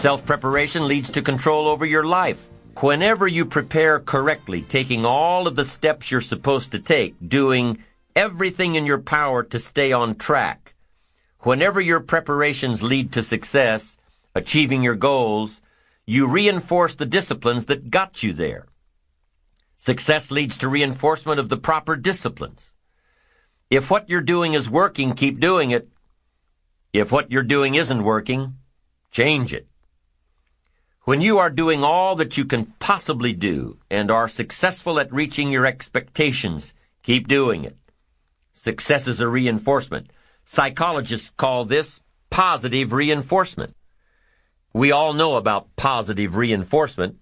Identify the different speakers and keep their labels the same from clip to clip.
Speaker 1: Self-preparation leads to control over your life. Whenever you prepare correctly, taking all of the steps you're supposed to take, doing everything in your power to stay on track, whenever your preparations lead to success, achieving your goals, you reinforce the disciplines that got you there. Success leads to reinforcement of the proper disciplines. If what you're doing is working, keep doing it. If what you're doing isn't working, change it. When you are doing all that you can possibly do and are successful at reaching your expectations, keep doing it. Success is a reinforcement. Psychologists call this positive reinforcement. We all know about positive reinforcement.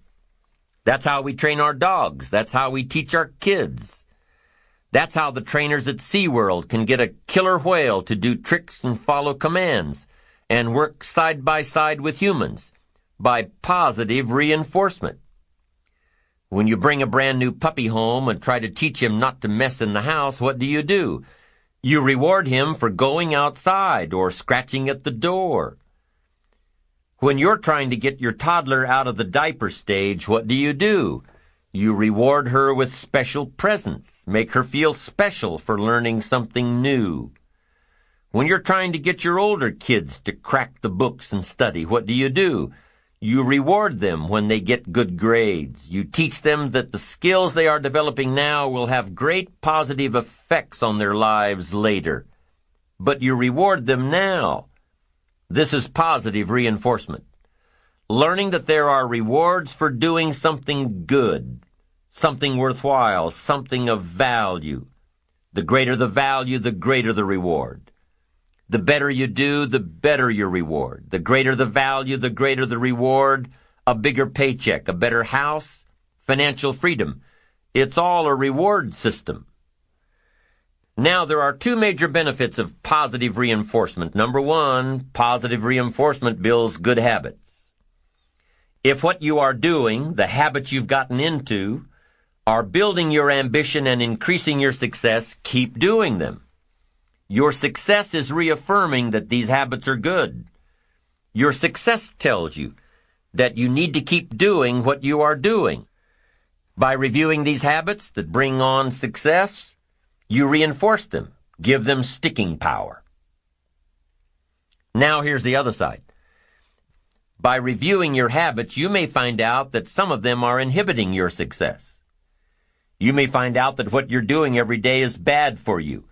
Speaker 1: That's how we train our dogs. That's how we teach our kids. That's how the trainers at SeaWorld can get a killer whale to do tricks and follow commands and work side by side with humans. By positive reinforcement. When you bring a brand new puppy home and try to teach him not to mess in the house, what do? You reward him for going outside or scratching at the door. When you're trying to get your toddler out of the diaper stage, what do? You reward her with special presents, make her feel special for learning something new. When you're trying to get your older kids to crack the books and study, what do? You reward them when they get good grades. You teach them that the skills they are developing now will have great positive effects on their lives later. But you reward them now. This is positive reinforcement. Learning that there are rewards for doing something good, something worthwhile, something of value. The greater the value, the greater the reward. The better you do, the better your reward. The greater the value, the greater the reward. A bigger paycheck, a better house, financial freedom. It's all a reward system. Now, there are two major benefits of positive reinforcement. Number one, positive reinforcement builds good habits. If what you are doing, the habits you've gotten into, are building your ambition and increasing your success, keep doing them. Your success is reaffirming that these habits are good. Your success tells you that you need to keep doing what you are doing. By reviewing these habits that bring on success, you reinforce them, give them sticking power. Now here's the other side. By reviewing your habits, you may find out that some of them are inhibiting your success. You may find out that what you're doing every day is bad for you.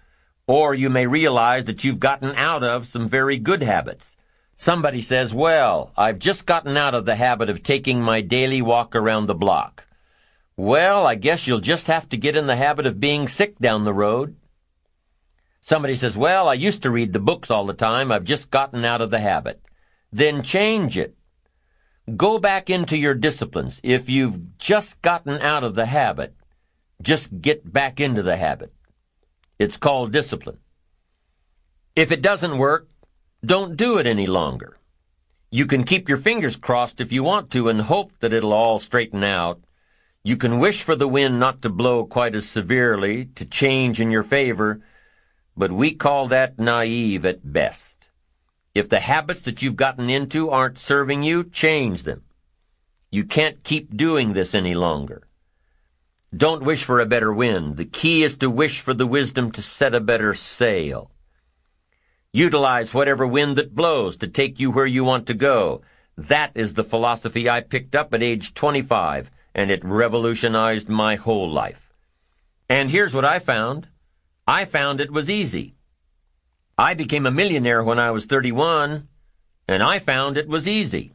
Speaker 1: Or you may realize that you've gotten out of some very good habits. Somebody says, well, I've just gotten out of the habit of taking my daily walk around the block. Well, I guess you'll just have to get in the habit of being sick down the road. Somebody says, well, I used to read the books all the time. I've just gotten out of the habit. Then change it. Go back into your disciplines. If you've just gotten out of the habit, just get back into the habit. It's called discipline. If it doesn't work, don't do it any longer. You can keep your fingers crossed if you want to and hope that it'll all straighten out. You can wish for the wind not to blow quite as severely, to change in your favor, but we call that naive at best. If the habits that you've gotten into aren't serving you, change them. You can't keep doing this any longer. Don't wish for a better wind. The key is to wish for the wisdom to set a better sail. Utilize whatever wind that blows to take you where you want to go. That is the philosophy I picked up at age 25, and it revolutionized my whole life. And here's what I found. I found it was easy. I became a millionaire when I was 31, and I found it was easy.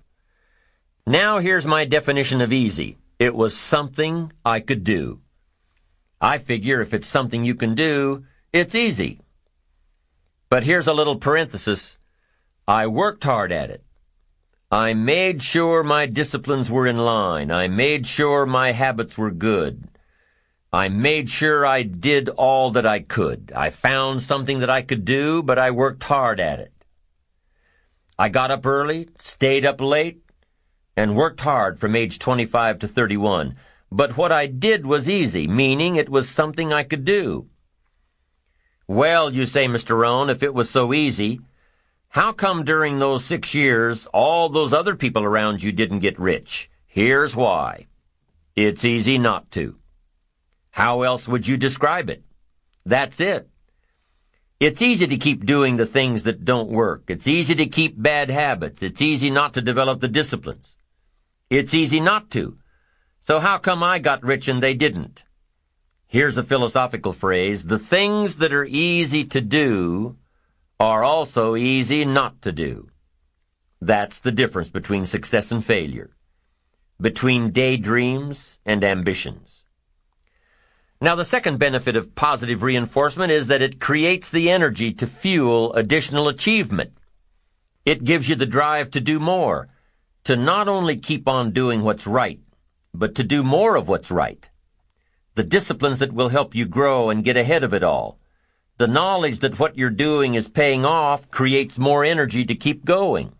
Speaker 1: Now here's my definition of easy. It was something I could do. I figure if it's something you can do, it's easy. But here's a little parenthesis. I worked hard at it. I made sure my disciplines were in line. I made sure my habits were good. I made sure I did all that I could. I found something that I could do, but I worked hard at it. I got up early, stayed up late, and worked hard from age 25 to 31. But what I did was easy, meaning it was something I could do. Well, you say, Mr. Rohn, if it was so easy, How come during those 6 years, all those other people around you didn't get rich? Here's why. It's easy not to. How else would you describe it? That's it. It's easy to keep doing the things that don't work. It's easy to keep bad habits. It's easy not to develop the disciplines. It's easy not to. So how come I got rich and they didn't? Here's a philosophical phrase. The things that are easy to do are also easy not to do. That's the difference between success and failure, between daydreams and ambitions. Now, the second benefit of positive reinforcement is that it creates the energy to fuel additional achievement. It gives you the drive to do more, to not only keep on doing what's right, but to do more of what's right. The disciplines that will help you grow and get ahead of it all. The knowledge that what you're doing is paying off creates more energy to keep going.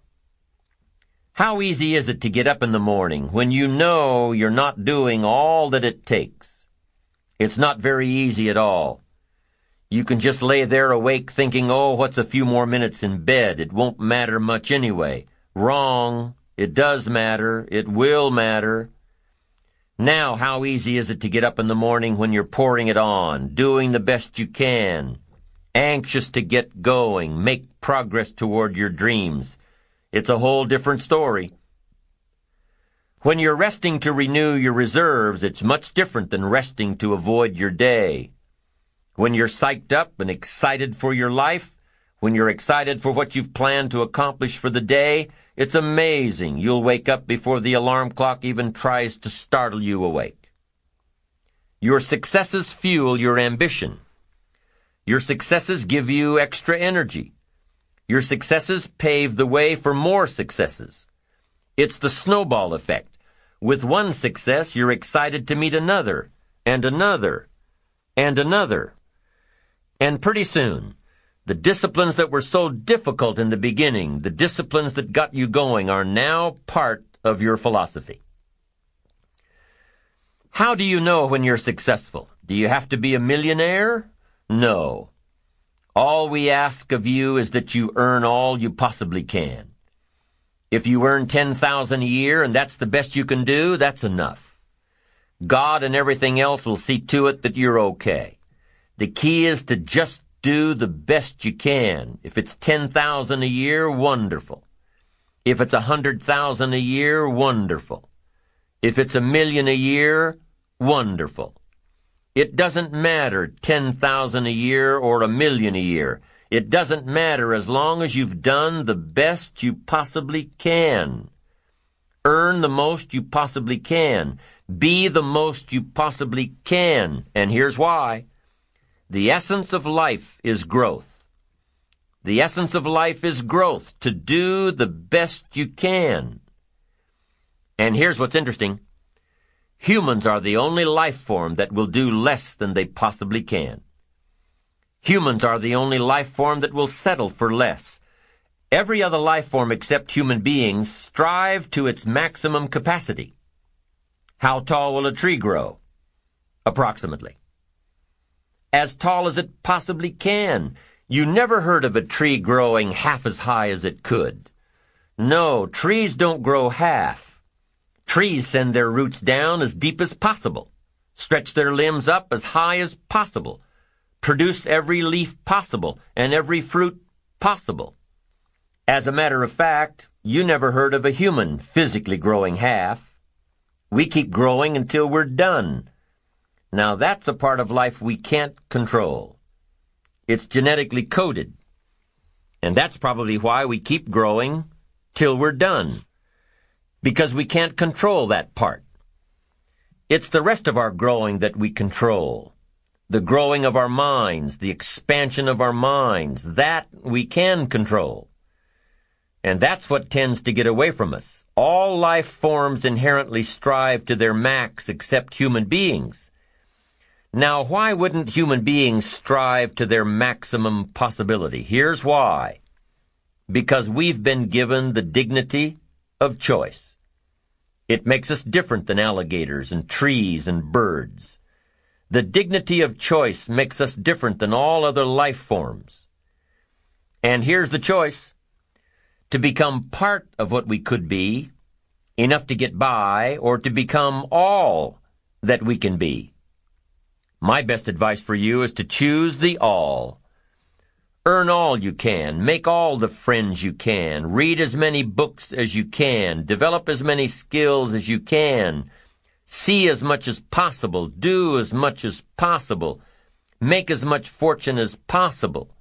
Speaker 1: How easy is it to get up in the morning when you know you're not doing all that it takes? It's not very easy at all. You can just lay there awake thinking, oh, what's a few more minutes in bed? It won't matter much anyway. Wrong. It does matter. It will matter. Now, how easy is it to get up in the morning when you're pouring it on, doing the best you can, anxious to get going, make progress toward your dreams? It's a whole different story. When you're resting to renew your reserves, it's much different than resting to avoid your day. When you're psyched up and excited for your life, when you're excited for what you've planned to accomplish for the day, it's amazing. You'll wake up before the alarm clock even tries to startle you awake. Your successes fuel your ambition. Your successes give you extra energy. Your successes pave the way for more successes. It's the snowball effect. With one success, you're excited to meet another, and another, and another. And pretty soon, the disciplines that were so difficult in the beginning, the disciplines that got you going, are now part of your philosophy. How do you know when you're successful? Do you have to be a millionaire? No. All we ask of you is that you earn all you possibly can. If you earn $10,000 a year and that's the best you can do, that's enough. God and everything else will see to it that you're okay. The key is to just do the best you can. If it's $10,000 a year, wonderful. If it's $100,000 a year, wonderful. If it's $1 million a year, wonderful. It doesn't matter $10,000 a year or $1 million a year. It doesn't matter as long as you've done the best you possibly can. Earn the most you possibly can. Be the most you possibly can. And here's why. The essence of life is growth. The essence of life is growth, to do the best you can. And here's what's interesting. Humans are the only life form that will do less than they possibly can. Humans are the only life form that will settle for less. Every other life form except human beings strive to its maximum capacity. How tall will a tree grow? Approximately. As tall as it possibly can. You never heard of a tree growing half as high as it could. No, trees don't grow half. Trees send their roots down as deep as possible, stretch their limbs up as high as possible, produce every leaf possible and every fruit possible. As a matter of fact, you never heard of a human physically growing half. We keep growing until we're done. Now that's a part of life we can't control. It's genetically coded. And that's probably why we keep growing till we're done. Because we can't control that part. It's the rest of our growing that we control. The growing of our minds, the expansion of our minds, that we can control. And that's what tends to get away from us. All life forms inherently strive to their max except human beings. Now, why wouldn't human beings strive to their maximum possibility? Here's why. Because we've been given the dignity of choice. It makes us different than alligators and trees and birds. The dignity of choice makes us different than all other life forms. And here's the choice. to become part of what we could be, enough to get by, or to become all that we can be. My best advice for you is to choose the all. Earn all you can, make all the friends you can, read as many books as you can, develop as many skills as you can, see as much as possible, do as much as possible, make as much fortune as possible,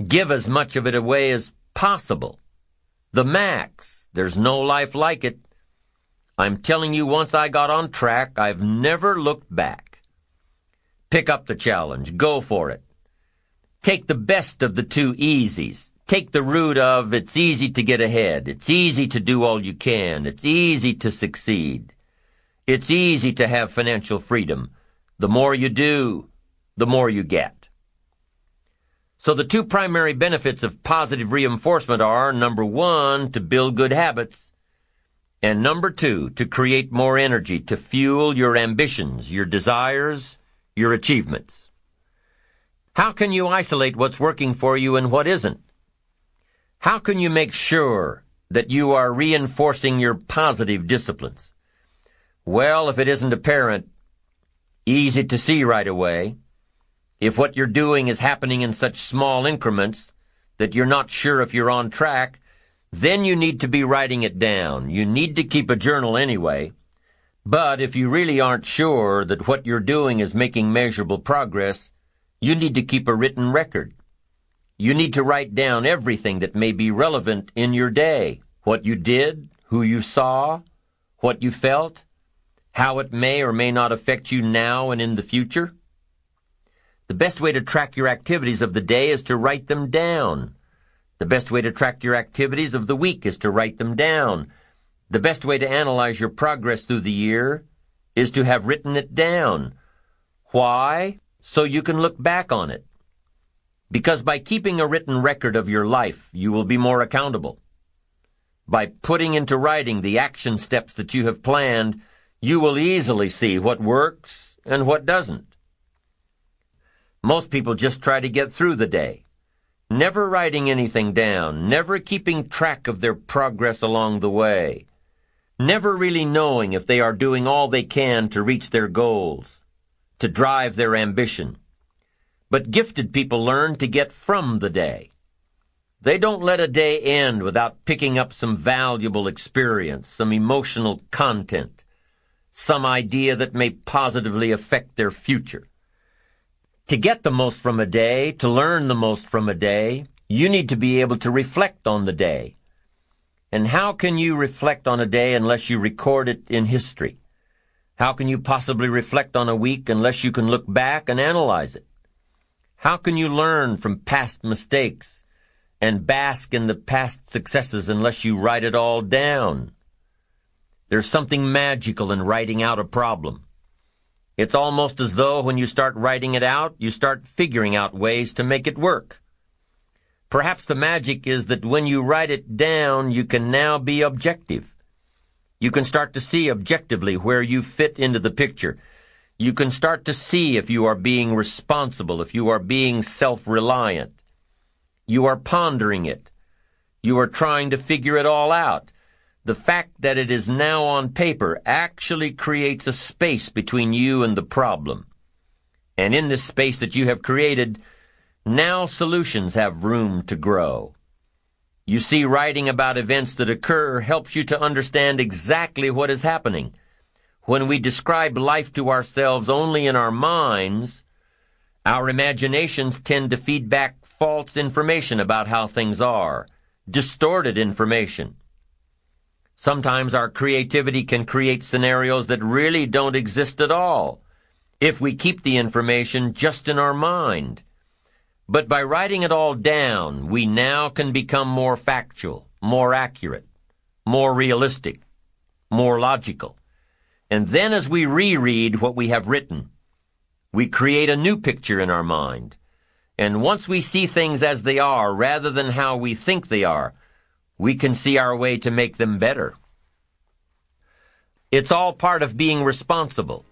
Speaker 1: give as much of it away as possible. The max. There's no life like it. I'm telling you, once I got on track, I've never looked back. Pick up the challenge. Go for it. Take the best of the two easies. Take the root of it's easy to get ahead. It's easy to do all you can. It's easy to succeed. It's easy to have financial freedom. The more you do, the more you get. So the two primary benefits of positive reinforcement are, number one, to build good habits, and number two, to create more energy to fuel your ambitions, your desires, your achievements. How can you isolate what's working for you and what isn't? How can you make sure that you are reinforcing your positive disciplines? Well, if it isn't apparent, easy to see right away, if what you're doing is happening in such small increments that you're not sure if you're on track, then you need to be writing it down. You need to keep a journal anyway. But if you really aren't sure that what you're doing is making measurable progress, you need to keep a written record. You need to write down everything that may be relevant in your day. What you did, who you saw, what you felt, how it may or may not affect you now and in the future. The best way to track your activities of the day is to write them down. The best way to track your activities of the week is to write them down. The best way to analyze your progress through the year is to have written it down. Why? So you can look back on it. Because by keeping a written record of your life, you will be more accountable. By putting into writing the action steps that you have planned, you will easily see what works and what doesn't. Most people just try to get through the day, never writing anything down, never keeping track of their progress along the way, never really knowing if they are doing all they can to reach their goals, to drive their ambition. But gifted people learn to get from the day. They don't let a day end without picking up some valuable experience, some emotional content, some idea that may positively affect their future. To get the most from a day, to learn the most from a day, you need to be able to reflect on the day. And how can you reflect on a day unless you record it in history? How can you possibly reflect on a week unless you can look back and analyze it? How can you learn from past mistakes and bask in the past successes unless you write it all down? There's something magical in writing out a problem. It's almost as though when you start writing it out, you start figuring out ways to make it work. Perhaps the magic is that when you write it down, you can now be objective. You can start to see objectively where you fit into the picture. You can start to see if you are being responsible, if you are being self-reliant. You are pondering it. You are trying to figure it all out. The fact that it is now on paper actually creates a space between you and the problem. And in this space that you have created, now solutions have room to grow. You see, writing about events that occur helps you to understand exactly what is happening. When we describe life to ourselves only in our minds, our imaginations tend to feed back false information about how things are, distorted information. Sometimes our creativity can create scenarios that really don't exist at all, if we keep the information just in our mind. But by writing it all down, we now can become more factual, more accurate, more realistic, more logical. And then as we reread what we have written, we create a new picture in our mind. And once we see things as they are rather than how we think they are, we can see our way to make them better. It's all part of being responsible.